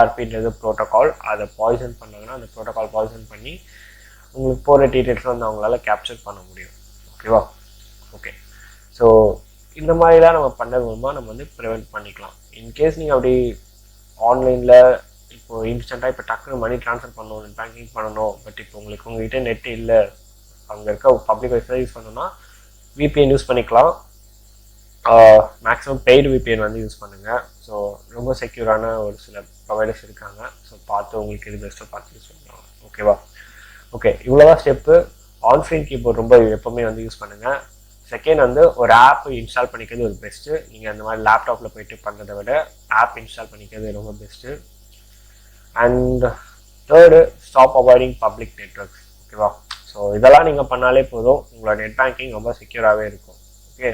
ஆர்பின்றது protocol, அதை poison பண்ணாங்கன்னா அந்த ப்ரோட்டோகால் பாய்சன் பண்ணி உங்களுக்கு போகிற டீட்டெயில்ஸ் வந்து அவங்களால கேப்சர் பண்ண முடியும். ஓகேவா? ஓகே. ஸோ இந்த மாதிரிலாம் நம்ம பண்ணது மூலமாக நம்ம வந்து ப்ரிவெண்ட் பண்ணிக்கலாம். இன்கேஸ் நீங்கள் அப்படி ஆன்லைனில் இப்போ இன்ஸ்டண்ட்டாக இப்போ டக்குனு மணி ட்ரான்ஸ்ஃபர் பண்ணணும், நெட் பேங்கிங் பண்ணணும், பட் இப்போ உங்களுக்கு உங்கள்கிட்ட நெட் இல்லை, அங்கே இருக்க பப்ளிக் வைஃபை யூஸ் பண்ணணும்னா விபிஎன் யூஸ் பண்ணிக்கலாம். மேக்ஸிமம் பெய்டு விபிஎன் வந்து யூஸ் பண்ணுங்கள். ஸோ ரொம்ப செக்யூரான ஒரு சில ப்ரொவைடர்ஸ் இருக்காங்க. ஸோ பார்த்து உங்களுக்கு இது பெஸ்ட்டாக பார்த்து யூஸ் பண்ணலாம். ஓகேவா? ஓகே, இவ்வளோதான் ஸ்டெப்பு. ஆன்-ஸ்க்ரீன் கீபோர்ட் ரொம்ப எப்போவுமே வந்து யூஸ் பண்ணுங்கள். செகண்ட் வந்து ஒரு ஆப் இன்ஸ்டால் பண்ணிக்கிறது ஒரு பெஸ்ட்டு. நீங்கள் அந்த மாதிரி லேப்டாப்பில் போய்ட்டு பண்ணுறதை விட ஆப் இன்ஸ்டால் பண்ணிக்கிறது ரொம்ப best. And third, stop avoiding public networks. ஓகேவா? ஸோ இதெல்லாம் நீங்கள் பண்ணாலே போதும், உங்களோட நெட் பேங்கிங் ரொம்ப செக்யூராகவே இருக்கும். ஓகே,